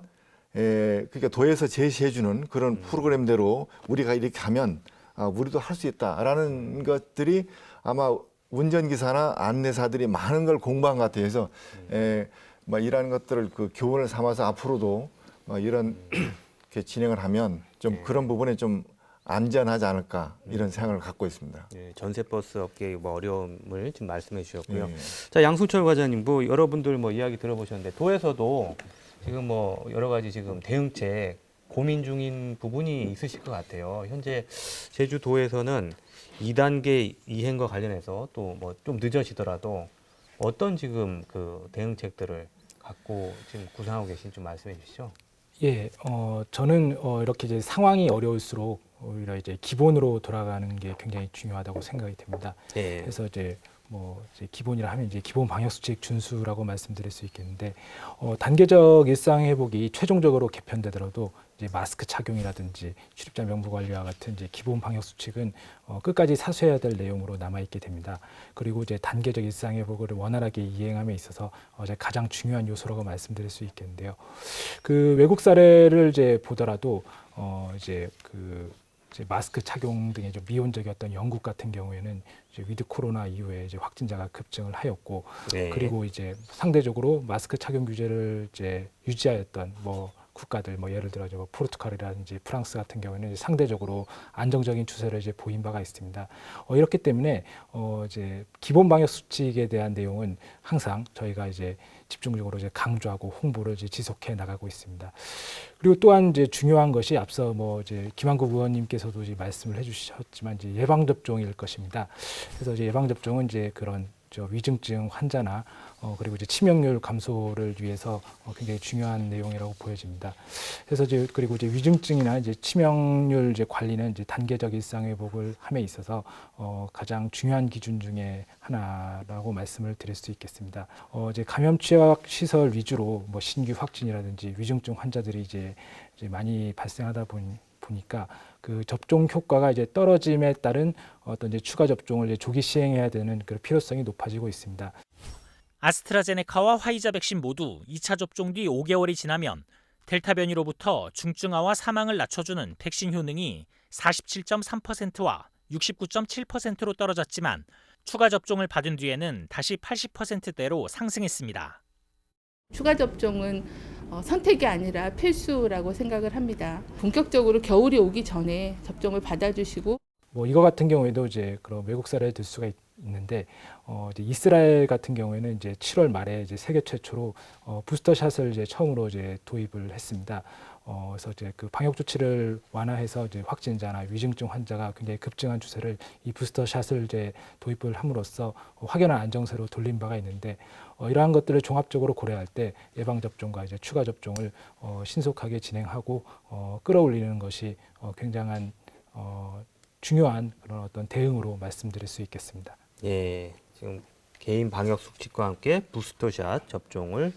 그러니까 도에서 제시해주는 그런 프로그램대로 우리가 이렇게 하면 우리도 할 수 있다라는 것들이 아마 운전기사나 안내사들이 많은 걸 공부한 것 같아요. 그래서 이러한 것들을 그 교훈을 삼아서 앞으로도 이런 이렇게 진행을 하면 좀 그런 부분에 좀 안전하지 않을까 이런 생각을 갖고 있습니다. 전세버스 업계의 뭐 어려움을 지금 말씀해 주셨고요. 자, 양승철 과장님, 뭐 여러분들 뭐 이야기 들어보셨는데 도에서도 지금 뭐 여러 가지 지금 대응책 고민 중인 부분이 있으실 것 같아요. 현재 제주도에서는 2단계 이행과 관련해서 또 뭐 좀 늦어지더라도 어떤 지금 그 대응책들을 갖고 지금 구상하고 계신지 좀 말씀해 주시죠. 예, 저는 이렇게 이제 상황이 어려울수록 오히려 이제 기본으로 돌아가는 게 굉장히 중요하다고 생각이 됩니다. 그래서 이제 뭐 이제 기본이라 하면 이제 기본 방역 수칙 준수라고 말씀드릴 수 있겠는데 단계적 일상 회복이 최종적으로 개편되더라도 이제 마스크 착용이라든지 출입자 명부 관리와 같은 이제 기본 방역 수칙은 끝까지 사수해야 될 내용으로 남아 있게 됩니다. 그리고 이제 단계적 일상 회복을 원활하게 이행함에 있어서 이제 가장 중요한 요소라고 말씀드릴 수 있겠는데요. 그 외국 사례를 이제 보더라도 이제 마스크 착용 등의 좀 미온적이었던 영국 같은 경우에는 이제 위드 코로나 이후에 이제 확진자가 급증을 하였고, 그리고 이제 상대적으로 마스크 착용 규제를 이제 유지하였던 뭐 국가들, 뭐 예를 들어 뭐 포르투갈이라든지 프랑스 같은 경우에는 이제 상대적으로 안정적인 추세를 이제 보인 바가 있습니다. 이렇기 때문에 이제 기본 방역 수칙에 대한 내용은 항상 저희가 이제 집중적으로 이제 강조하고 홍보를 이제 지속해 나가고 있습니다. 그리고 또한 이제 중요한 것이 앞서 뭐 이제 김한국 의원님께서도 이제 말씀을 해주셨지만 이제 예방 접종일 것입니다. 그래서 이제 예방 접종은 이제 그런 위중증 환자나 그리고 이제 치명률 감소를 위해서 굉장히 중요한 내용이라고 보여집니다. 그래서 그리고 이제 위중증이나 이제 치명률 이제 관리는 이제 단계적 일상 회복을 함에 있어서 가장 중요한 기준 중에 하나라고 말씀을 드릴 수 있겠습니다. 이제 감염 취약 시설 위주로 뭐 신규 확진이라든지 위중증 환자들이 이제 많이 발생하다 보니까 그 접종 효과가 이제 떨어짐에 따른 어떤 이제 추가 접종을 이제 조기 시행해야 되는 그 필요성이 높아지고 있습니다. 아스트라제네카와 화이자 백신 모두 2차 접종 뒤 5개월이 지나면 델타 변이로부터 중증화와 사망을 낮춰주는 백신 효능이 47.3%와 69.7%로 떨어졌지만 추가 접종을 받은 뒤에는 다시 80%대로 상승했습니다. 추가 접종은 선택이 아니라 필수라고 생각을 합니다. 본격적으로 겨울이 오기 전에 접종을 받아주시고 뭐 이거 같은 경우에도 이제 그런 외국 사례를 들 수가 있는데 이제 이스라엘 같은 경우에는 이제 7월 말에 이제 세계 최초로 부스터샷을 이제 처음으로 이제 도입을 했습니다. 그래서 이제 그 방역 조치를 완화해서 이제 확진자나 위중증 환자가 굉장히 급증한 추세를 이 부스터샷을 이제 도입을 함으로써 확연한 안정세로 돌린 바가 있는데 이러한 것들을 종합적으로 고려할 때 예방 접종과 이제 추가 접종을 신속하게 진행하고 끌어올리는 것이 굉장한 중요한 그런 어떤 대응으로 말씀드릴 수 있겠습니다. 예, 지금 개인 방역 수칙과 함께 부스터샷 접종을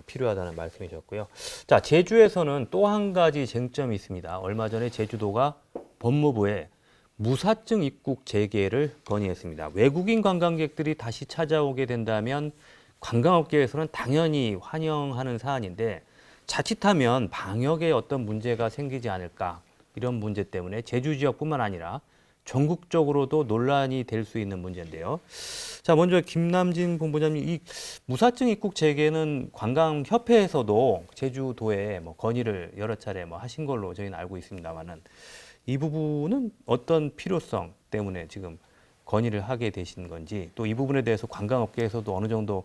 필요하다는 말씀이셨고요. 자, 제주에서는 또 한 가지 쟁점이 있습니다. 얼마 전에 제주도가 법무부에 무사증 입국 재개를 건의했습니다. 외국인 관광객들이 다시 찾아오게 된다면 관광업계에서는 당연히 환영하는 사안인데 자칫하면 방역에 어떤 문제가 생기지 않을까, 이런 문제 때문에 제주 지역뿐만 아니라 전국적으로도 논란이 될 수 있는 문제인데요. 자, 먼저 김남진 본부장님, 이 무사증 입국 재개는 관광협회에서도 제주도에 뭐 건의를 여러 차례 뭐 하신 걸로 저희는 알고 있습니다만은 이 부분은 어떤 필요성 때문에 지금 건의를 하게 되신 건지, 또 이 부분에 대해서 관광업계에서도 어느 정도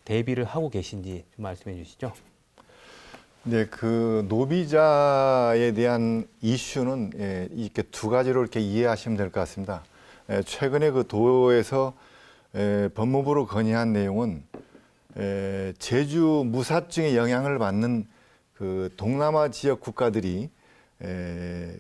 대비를 하고 계신지 좀 말씀해 주시죠. 네, 그 노비자에 대한 이슈는 이렇게 두 가지로 이렇게 이해하시면 될 것 같습니다. 최근에 그 도에서 법무부로 건의한 내용은 제주 무사증의 영향을 받는 그 동남아 지역 국가들이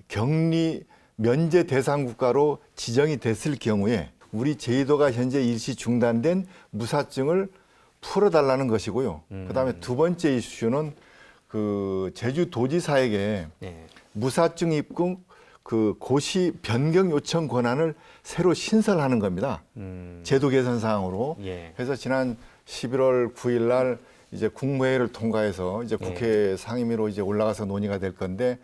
격리 면제 대상 국가로 지정이 됐을 경우에 우리 제주도가 현재 일시 중단된 무사증을 풀어달라는 것이고요. 그다음에 두 번째 이슈는 그 제주도지사에게 무사증 입국 그 고시 변경 요청 권한을 새로 신설하는 겁니다. 제도 개선 사항으로. 그래서 지난 11월 9일 날 이제 국무회의를 통과해서 이제 국회 상임위로 이제 올라가서 논의가 될 건데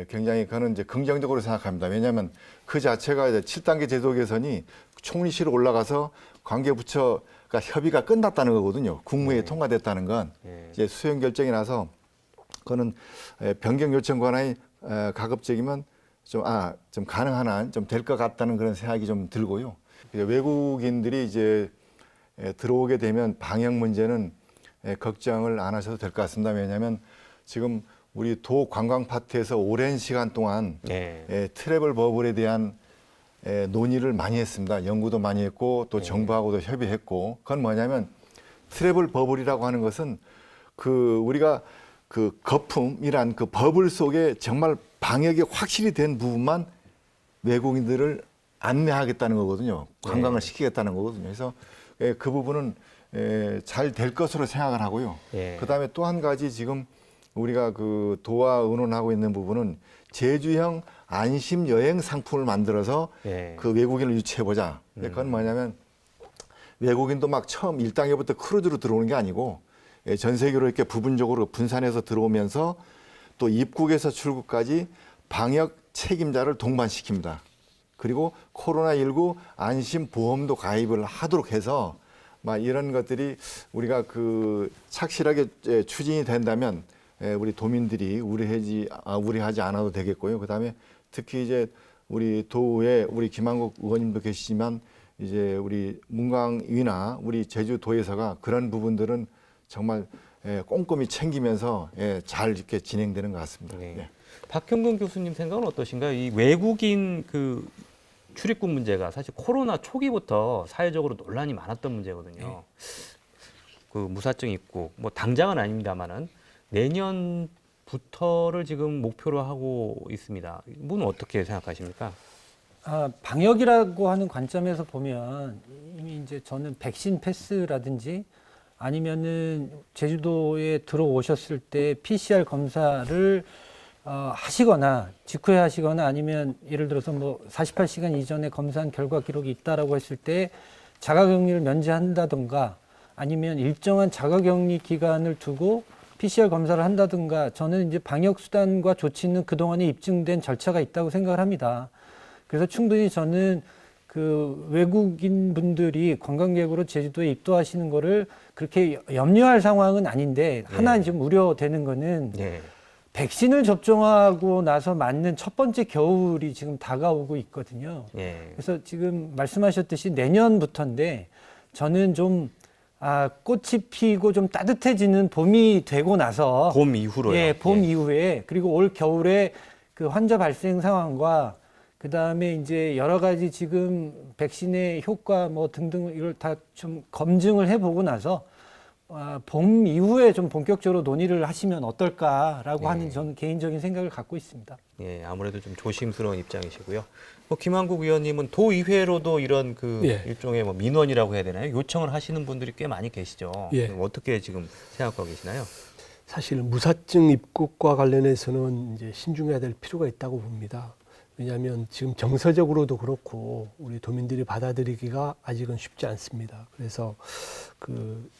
굉장히 그는 이제 긍정적으로 생각합니다. 왜냐하면 그 자체가 이제 7단계 제도 개선이 총리실로 올라가서 관계부처가 협의가 끝났다는 거거든요. 국무회의에 통과됐다는 건 이제 수용 결정이 나서 그거는 변경 요청 권한이 가급적이면 좀 가능한 한 좀 될 것 같다는 그런 생각이 좀 들고요. 외국인들이 이제 들어오게 되면 방역 문제는 걱정을 안 하셔도 될 것 같습니다. 왜냐하면 지금 우리 도 관광 파트에서 오랜 시간 동안 트래블 버블에 대한 논의를 많이 했습니다. 연구도 많이 했고 또 정부하고도 협의했고, 그건 뭐냐면 트래블 버블이라고 하는 것은 그 우리가 그 거품이란 그 버블 속에 정말 방역이 확실히 된 부분만 외국인들을 안내하겠다는 거거든요. 관광을 시키겠다는 거거든요. 그래서 그 부분은 잘 될 것으로 생각을 하고요. 그다음에 또 한 가지 지금 우리가 그 도와 의논하고 있는 부분은 제주형 안심 여행 상품을 만들어서 그 외국인을 유치해보자. 그건 뭐냐면 외국인도 막 처음 1단계부터 크루즈로 들어오는 게 아니고 전 세계로 이렇게 부분적으로 분산해서 들어오면서 또 입국에서 출국까지 방역 책임자를 동반시킵니다. 그리고 코로나19 안심 보험도 가입을 하도록 해서 막 이런 것들이 우리가 그 착실하게 추진이 된다면 우리 도민들이 우려하지 않아도 되겠고요. 그다음에 특히 이제 우리 도에 우리 김한국 의원님도 계시지만 이제 우리 문광위나 우리 제주도에서가 그런 부분들은 정말 꼼꼼히 챙기면서 잘 이렇게 진행되는 것 같습니다. 네. 예. 박형근 교수님 생각은 어떠신가요? 이 외국인 그 출입국 문제가 사실 코로나 초기부터 사회적으로 논란이 많았던 문제거든요. 그 무사증 입국, 뭐 당장은 아닙니다만은 내년부터를 지금 목표로 하고 있습니다. 이분은 어떻게 생각하십니까? 방역이라고 하는 관점에서 보면 이미 이제 저는 백신 패스라든지 아니면은 제주도에 들어오셨을 때 PCR 검사를 하시거나 직후에 하시거나 아니면 예를 들어서 뭐 48시간 이전에 검사한 결과 기록이 있다라고 했을 때 자가격리를 면제한다든가 아니면 일정한 자가격리 기간을 두고 PCR 검사를 한다든가 저는 이제 방역 수단과 조치는 그동안에 입증된 절차가 있다고 생각을 합니다. 그래서 충분히 저는 그 외국인 분들이 관광객으로 제주도에 입도하시는 거를 그렇게 염려할 상황은 아닌데 하나 지금 우려되는 거는 백신을 접종하고 나서 맞는 첫 번째 겨울이 지금 다가오고 있거든요. 그래서 지금 말씀하셨듯이 내년부터인데 저는 좀 꽃이 피고 좀 따뜻해지는 봄이 되고 나서 봄 이후로요. 예, 봄 이후에 그리고 올 겨울에 그 환자 발생 상황과 그 다음에 이제 여러 가지 지금 백신의 효과 뭐 등등 이걸 다 좀 검증을 해보고 나서 봄 이후에 좀 본격적으로 논의를 하시면 어떨까라고 하는 저는 개인적인 생각을 갖고 있습니다. 예, 아무래도 좀 조심스러운 입장이시고요. 뭐 김한국 의원님은 도의회로도 이런 그 일종의 뭐 민원이라고 해야 되나요? 요청을 하시는 분들이 꽤 많이 계시죠. 어떻게 지금 생각하고 계시나요? 사실 무사증 입국과 관련해서는 이제 신중해야 될 필요가 있다고 봅니다. 왜냐하면 지금 정서적으로도 그렇고 우리 도민들이 받아들이기가 아직은 쉽지 않습니다. 그래서 그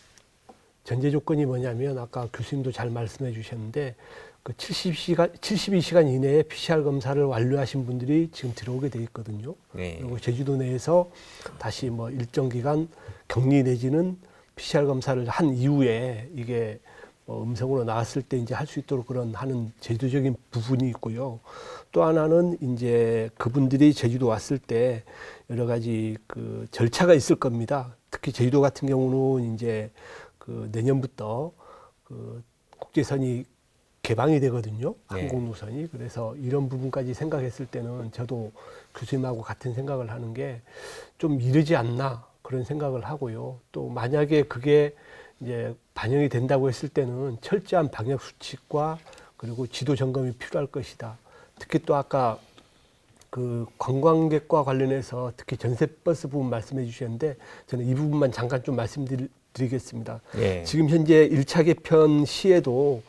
전제 조건이 뭐냐면 아까 교수님도 잘 말씀해 주셨는데 그 72시간 이내에 PCR 검사를 완료하신 분들이 지금 들어오게 돼 있거든요. 그리고 제주도 내에서 다시 뭐 일정 기간 격리 내지는 PCR 검사를 한 이후에 이게 음성으로 나왔을 때 이제 할 수 있도록 그런 하는 제도적인 부분이 있고요. 또 하나는 이제 그분들이 제주도 왔을 때 여러 가지 그 절차가 있을 겁니다. 특히 제주도 같은 경우는 이제 그 내년부터 그 국제선이 개방이 되거든요. 항공 노선이. 그래서 이런 부분까지 생각했을 때는 저도 교수님하고 같은 생각을 하는 게 좀 이르지 않나 그런 생각을 하고요. 또 만약에 그게 이제 반영이 된다고 했을 때는 철저한 방역 수칙과 그리고 지도 점검이 필요할 것이다. 특히 또 아까 그 관광객과 관련해서 특히 전세버스 부분 말씀해 주셨는데 저는 이 부분만 잠깐 좀 말씀드리겠습니다. 지금 현재 1차 개편 시에도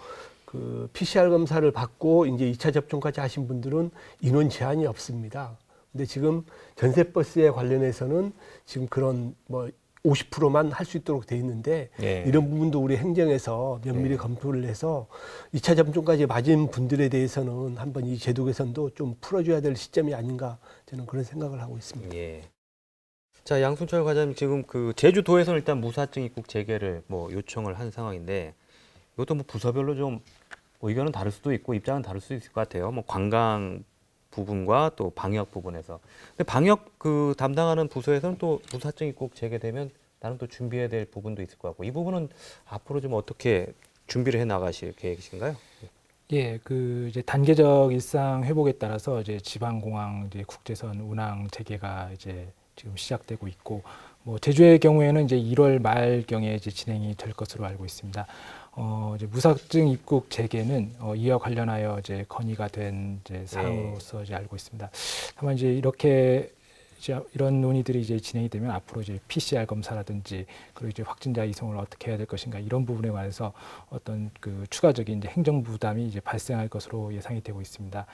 그 PCR 검사를 받고 이제 2차 접종까지 하신 분들은 인원 제한이 없습니다. 근데 지금 전세버스에 관련해서는 지금 그런 뭐 50%만 할 수 있도록 돼 있는데 이런 부분도 우리 행정에서 면밀히 검토를 해서 2차 접종까지 맞은 분들에 대해서는 한번 이 제도 개선도 좀 풀어줘야 될 시점이 아닌가 저는 그런 생각을 하고 있습니다. 자, 양순철 과장님 지금 그 제주도에서는 일단 무사증 입국 재개를 뭐 요청을 한 상황인데 이것도 뭐 부서별로 좀 뭐 의견은 다를 수도 있고 입장은 다를 수 있을 것 같아요. 뭐 관광 부분과 또 방역 부분에서. 근데 방역 그 담당하는 부서에서는 또 무사증 입국 재개되면 나름 또 준비해야 될 부분도 있을 것 같고 이 부분은 앞으로 좀 어떻게 준비를 해 나가실 계획이신가요? 그 이제 단계적 일상 회복에 따라서 이제 지방공항 이제 국제선 운항 재개가 이제 지금 시작되고 있고 뭐 제주의 경우에는 이제 1월 말경에 이제 진행이 될 것으로 알고 있습니다. 이제 무사증 입국 재개는 이와 관련하여 이제 건의가 된 이제 사항으로서 이제 알고 있습니다. 다만 이제 이런 논의들이 이제 진행이 되면 앞으로 이제 PCR 검사라든지 그리고 이제 확진자 이송을 어떻게 해야 될 것인가 이런 부분에 관해서 어떤 그 추가적인 이제 행정 부담이 이제 발생할 것으로 예상이 되고 있습니다.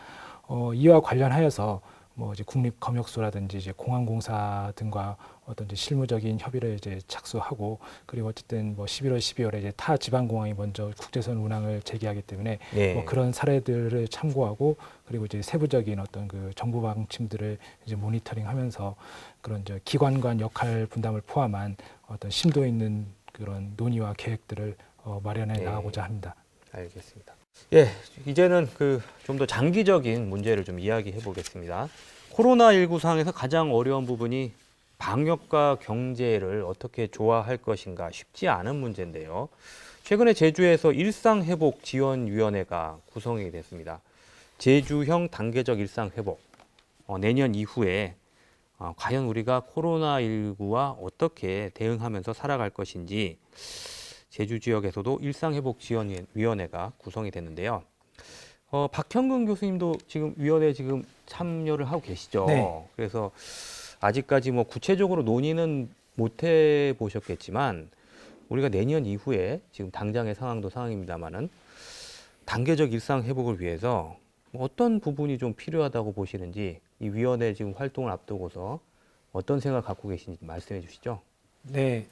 이와 관련하여서 뭐 이제 국립검역소라든지 이제 공항공사 등과 어떤 이제 실무적인 협의를 이제 착수하고 그리고 어쨌든 뭐 11월, 12월에 이제 타 지방공항이 먼저 국제선 운항을 재개하기 때문에 뭐 그런 사례들을 참고하고 그리고 이제 세부적인 어떤 그 정부 방침들을 이제 모니터링하면서 그런 이제 기관 간 역할 분담을 포함한 어떤 심도 있는 그런 논의와 계획들을 마련해 나가고자 합니다. 알겠습니다. 예, 이제는 좀 더 장기적인 문제를 좀 이야기해 보겠습니다. 코로나19 상황에서 가장 어려운 부분이 방역과 경제를 어떻게 조화할 것인가 쉽지 않은 문제인데요. 최근에 제주에서 일상회복지원위원회가 구성이 됐습니다. 제주형 단계적 일상회복, 내년 이후에 과연 우리가 코로나19와 어떻게 대응하면서 살아갈 것인지 제주 지역에서도 일상회복지원위원회가 구성이 됐는데요. 박형근 교수님도 지금 위원회에 지금 참여를 하고 계시죠. 네. 그래서 아직까지 뭐 구체적으로 논의는 못 해보셨겠지만 우리가 내년 이후에 지금 당장의 상황도 상황입니다만은 단계적 일상 회복을 위해서 어떤 부분이 좀 필요하다고 보시는지 이 위원회 지금 활동을 앞두고서 어떤 생각 갖고 계신지 말씀해 주시죠. 네,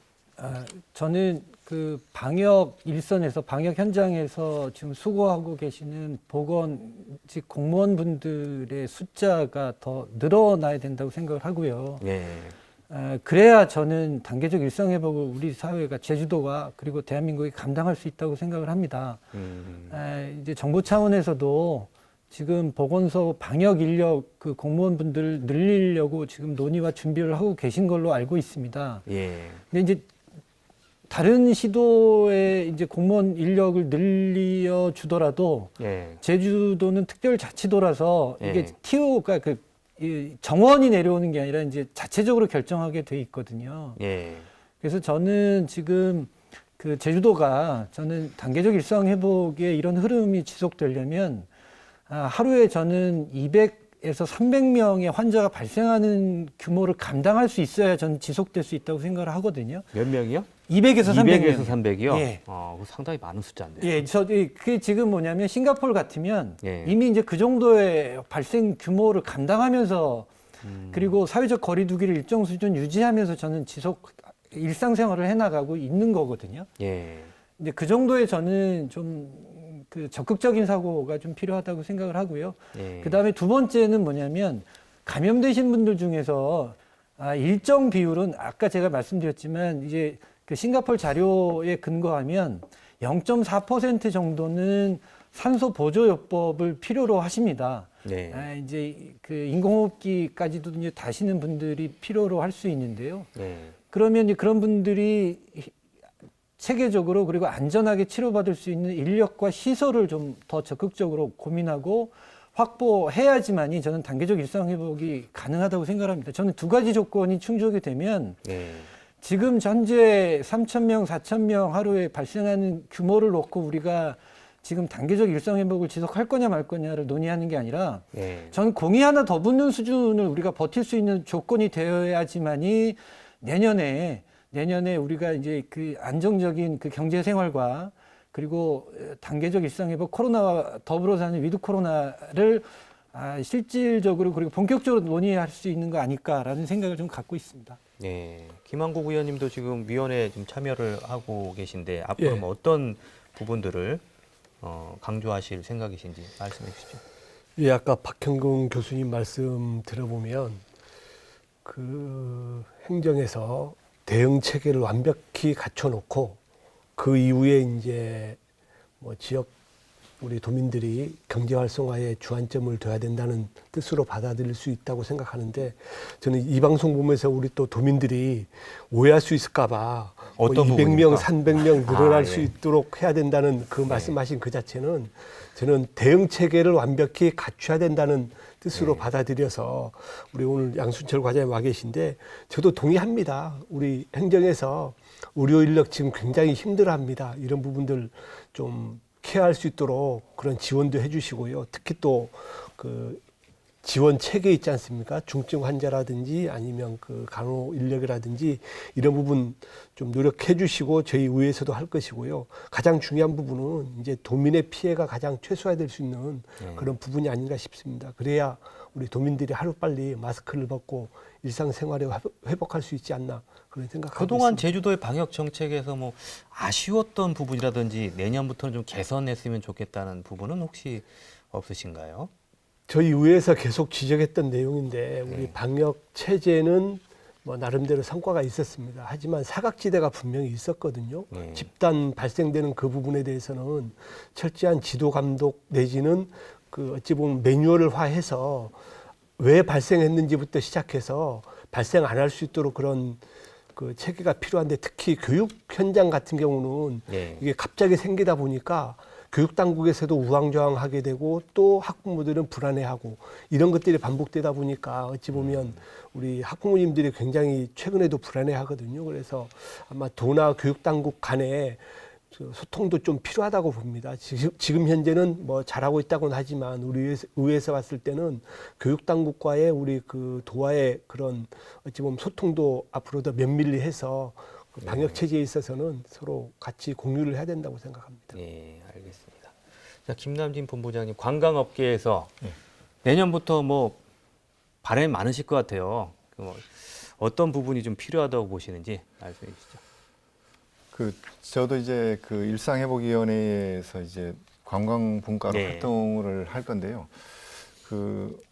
저는 그 방역 일선에서 방역 현장에서 지금 수고하고 계시는 보건직 공무원분들의 숫자가 더 늘어나야 된다고 생각을 하고요. 네. 그래야 저는 단계적 일상회복을 우리 사회가 제주도가 그리고 대한민국이 감당할 수 있다고 생각을 합니다. 이제 정부 차원에서도 지금 보건소 방역 인력 그 공무원분들 늘리려고 지금 논의와 준비를 하고 계신 걸로 알고 있습니다. 예. 근데 이제 다른 시도에 이제 공무원 인력을 늘려 주더라도 예. 제주도는 특별자치도라서 이게 예. TO가 이 정원이 내려오는 게 아니라 이제 자체적으로 결정하게 돼 있거든요. 예. 그래서 저는 지금 그 제주도가 저는 단계적 일상 회복의 이런 흐름이 지속되려면 하루에 저는 200에서 300명의 환자가 발생하는 규모를 감당할 수 있어야 저는 지속될 수 있다고 생각을 하거든요. 몇 명이요? 200에서 300명. 200에서 300이요? 예. 상당히 많은 숫자인데요. 예, 그게 지금 뭐냐면 싱가포르 같으면 예. 이미 이제 그 정도의 발생 규모를 감당하면서 그리고 사회적 거리두기를 일정 수준 유지하면서 저는 지속 일상생활을 해나가고 있는 거거든요. 예. 근데 그 정도의 저는 좀 그 적극적인 사고가 좀 필요하다고 생각을 하고요. 예. 그 다음에 두 번째는 뭐냐면 감염되신 분들 중에서 일정 비율은 아까 제가 말씀드렸지만 이제 그 싱가포르 자료에 근거하면 0.4% 정도는 산소 보조요법을 필요로 하십니다. 네. 이제 그 인공호흡기까지도 이제 다시는 분들이 필요로 할 수 있는데요. 네. 그러면 이제 그런 분들이 체계적으로 그리고 안전하게 치료받을 수 있는 인력과 시설을 좀 더 적극적으로 고민하고 확보해야지만이 저는 단계적 일상회복이 가능하다고 생각합니다. 저는 두 가지 조건이 충족이 되면 네. 지금 현재 3,000명, 4,000명 하루에 발생하는 규모를 놓고 우리가 지금 단계적 일상회복을 지속할 거냐 말 거냐를 논의하는 게 아니라 네. 저는 공이 하나 더 붙는 수준을 우리가 버틸 수 있는 조건이 되어야지만이 내년에 우리가 이제 그 안정적인 그 경제 생활과 그리고 단계적 일상회복 코로나와 더불어 사는 위드 코로나를 실질적으로 그리고 본격적으로 논의할 수 있는 거 아닐까라는 생각을 좀 갖고 있습니다. 네. 김한국 의원님도 지금 위원회에 좀 참여를 하고 계신데 앞으로 예. 뭐 어떤 부분들을 강조하실 생각이신지 말씀해 주시죠. 예, 아까 박형근 교수님 말씀 들어보면 그 행정에서 대응 체계를 완벽히 갖춰놓고 그 이후에 이제 뭐 지역 우리 도민들이 경제 활성화에 주안점을 둬야 된다는 뜻으로 받아들일 수 있다고 생각하는데 저는 이 방송 보면서 우리 또 도민들이 오해할 수 있을까봐 어떤 200명, 부분입니까? 300명 늘어날 수 예. 있도록 해야 된다는 그 말씀하신 그 자체는 저는 대응 체계를 완벽히 갖춰야 된다는 뜻으로 받아들여서 우리 오늘 양순철 과장님 와 계신데 저도 동의합니다. 우리 행정에서 의료 인력 지금 굉장히 힘들어합니다. 이런 부분들 좀 케어할 수 있도록 그런 지원도 해주시고요. 특히 또 그 지원 체계 있지 않습니까? 중증 환자라든지 아니면 그 간호 인력이라든지 이런 부분 좀 노력해 주시고 저희 의회에서도 할 것이고요. 가장 중요한 부분은 이제 도민의 피해가 가장 최소화될 수 있는 그런 부분이 아닌가 싶습니다. 그래야 우리 도민들이 하루빨리 마스크를 벗고 일상생활에 회복할 수 있지 않나 그런 생각하고 그동안 있습니다. 제주도의 방역 정책에서 뭐 아쉬웠던 부분이라든지 내년부터는 좀 개선했으면 좋겠다는 부분은 혹시 없으신가요? 저희 의회에서 계속 지적했던 내용인데 우리 방역 체제는 뭐 나름대로 성과가 있었습니다. 하지만 사각지대가 분명히 있었거든요. 집단 발생되는 그 부분에 대해서는 철저한 지도 감독 내지는 그 어찌 보면 매뉴얼화해서 왜 발생했는지부터 시작해서 발생 안 할 수 있도록 그런 그 체계가 필요한데, 특히 교육 현장 같은 경우는 이게 갑자기 생기다 보니까 교육 당국에서도 우왕좌왕하게 되고 또 학부모들은 불안해하고 이런 것들이 반복되다 보니까 어찌 보면 우리 학부모님들이 굉장히 최근에도 불안해하거든요. 그래서 아마 도나 교육 당국 간에 소통도 좀 필요하다고 봅니다. 지금 현재는 뭐 잘하고 있다고는 하지만 우리 의회에서 봤을 때는 교육 당국과의 우리 그 도와의 그런 어찌 보면 소통도 앞으로 더 면밀히 해서 그 방역 체제에 있어서는 서로 같이 공유를 해야 된다고 생각합니다. 네, 알겠습니다. 자, 김남진 본부장님, 관광업계에서 내년부터 뭐 바람이 많으실 것 같아요. 뭐 어떤 부분이 좀 필요하다고 보시는지 말씀해 주시죠. 저도 이제 그 일상회복위원회에서 이제 관광분과로 활동을 할 건데요.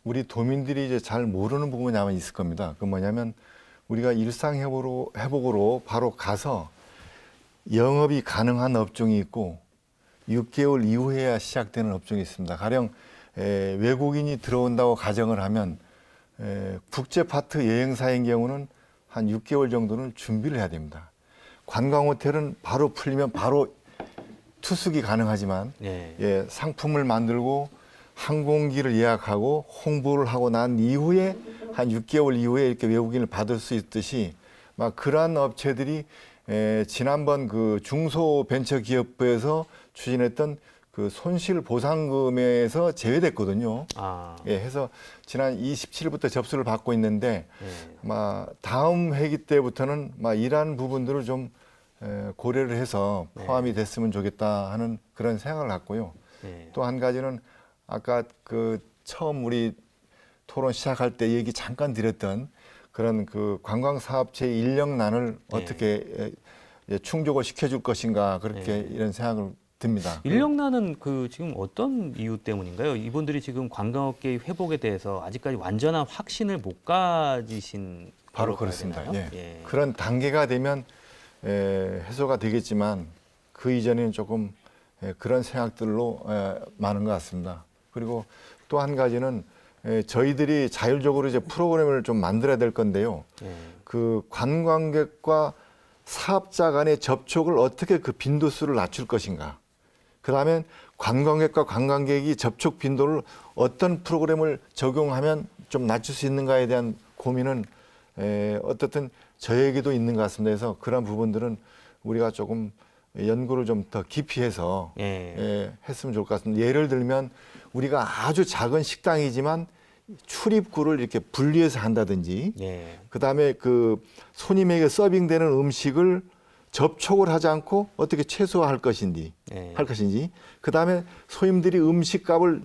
우리 도민들이 이제 잘 모르는 부분이 아마 있을 겁니다. 그 뭐냐면 우리가 일상회복으로 바로 가서 영업이 가능한 업종이 있고 6개월 이후에야 시작되는 업종이 있습니다. 가령 외국인이 들어온다고 가정을 하면 국제 파트 여행사인 경우는 한 6개월 정도는 준비를 해야 됩니다. 관광 호텔은 바로 풀리면 바로 투숙이 가능하지만 상품을 만들고 항공기를 예약하고 홍보를 하고 난 이후에 한 6개월 이후에 이렇게 외국인을 받을 수 있듯이 막 그러한 업체들이 지난번 그 중소벤처기업부에서 추진했던 그 손실 보상금에서 제외됐거든요. 해서 지난 27일부터 접수를 받고 있는데 다음 회기 때부터는 이러한 부분들을 좀 고려를 해서 포함이 됐으면 좋겠다 하는 그런 생각을 갖고요. 또 한 가지는 아까 그 처음 우리 토론 시작할 때 얘기 잠깐 드렸던 그런 그 관광사업체의 인력난을 어떻게 충족을 시켜줄 것인가, 그렇게 이런 생각을 듭니다. 인력난은 지금 어떤 이유 때문인가요? 이분들이 지금 관광업계의 회복에 대해서 아직까지 완전한 확신을 못 가지신 바로 그렇습니다. 그런 단계가 되면 해소가 되겠지만 그 이전에는 조금 그런 생각들로 많은 것 같습니다. 그리고 또 한 가지는 저희들이 자율적으로 이제 프로그램을 좀 만들어야 될 건데요. 그 관광객과 사업자 간의 접촉을 어떻게 그 빈도수를 낮출 것인가. 그다음에 관광객과 관광객이 접촉 빈도를 어떤 프로그램을 적용하면 좀 낮출 수 있는가에 대한 고민은 어떻든 저에게도 있는 것 같습니다. 그래서 그런 부분들은 우리가 조금 연구를 좀 더 깊이 해서 했으면 좋을 것 같습니다. 예를 들면 우리가 아주 작은 식당이지만 출입구를 이렇게 분리해서 한다든지, 그다음에 그 손님에게 서빙되는 음식을 접촉을 하지 않고 어떻게 최소화할 것인지, 그다음에 손님들이 음식값을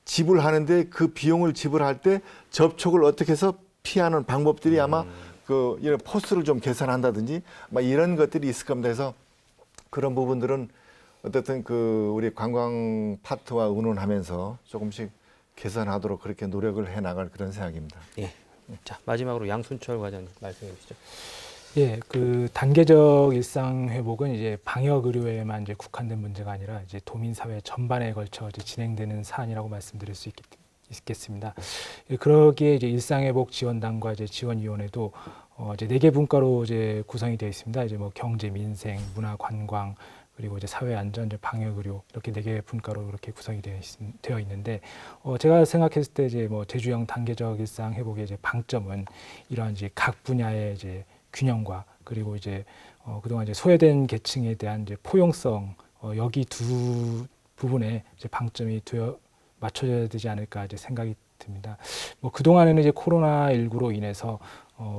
지불하는데 그 비용을 지불할 때 접촉을 어떻게 해서 피하는 방법들이 아마 이런 포스를 좀 개선한다든지 이런 것들이 있을 겁니다. 그래서 그런 부분들은 어쨌든 우리 관광 파트와 의논하면서 조금씩 개선하도록 그렇게 노력을 해 나갈 그런 생각입니다. 자, 마지막으로 양순철 과장님 말씀해 주시죠. 그 단계적 일상 회복은 이제 방역 의료에만 이제 국한된 문제가 아니라 이제 도민 사회 전반에 걸쳐 이제 진행되는 사안이라고 말씀드릴 수 있겠습니다. 그러기에 이제 일상 회복 지원단과 이제 지원위원회도 이제 4개 분과로 이제 구성이 되어 있습니다. 이제 뭐 경제, 민생, 문화, 관광, 그리고 이제 사회 안전, 방역 의료, 이렇게 4개 분과로 이렇게 구성이 되어 있는데, 제가 생각했을 때 이제 뭐 제주형 단계적 일상 회복의 이제 방점은 이러한 이제 각 분야의 이제 균형과, 그리고 이제 그동안 이제 소외된 계층에 대한 이제 포용성, 여기 두 부분에 이제 방점이 맞춰져야 되지 않을까 이제 생각이 듭니다. 뭐 그동안에는 이제 코로나19로 인해서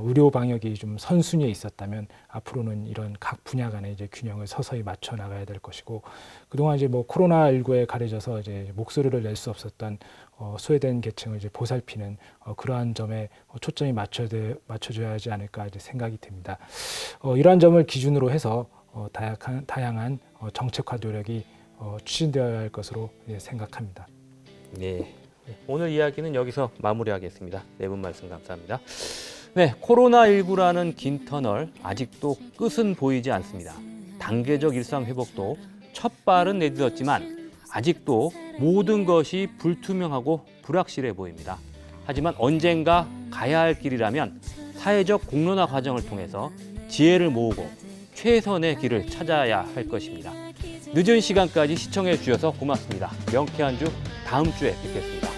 의료 방역이 좀 선순위에 있었다면 앞으로는 이런 각 분야 간의 이제 균형을 서서히 맞춰 나가야 될 것이고, 그동안 이제 뭐 코로나19에 가려져서 이제 목소리를 낼 수 없었던 소외된 계층을 이제 보살피는 그러한 점에 초점이 맞춰져야 하지 않을까 이제 생각이 듭니다. 이러한 점을 기준으로 해서 다양한 정책화 노력이 추진되어야 할 것으로 생각합니다. 네, 오늘 이야기는 여기서 마무리하겠습니다. 네 분 말씀 감사합니다. 네, 코로나19라는 긴 터널 아직도 끝은 보이지 않습니다. 단계적 일상 회복도 첫 발은 내딛었지만 아직도 모든 것이 불투명하고 불확실해 보입니다. 하지만 언젠가 가야 할 길이라면 사회적 공론화 과정을 통해서 지혜를 모으고 최선의 길을 찾아야 할 것입니다. 늦은 시간까지 시청해 주셔서 고맙습니다. 명쾌한 주 다음 주에 뵙겠습니다.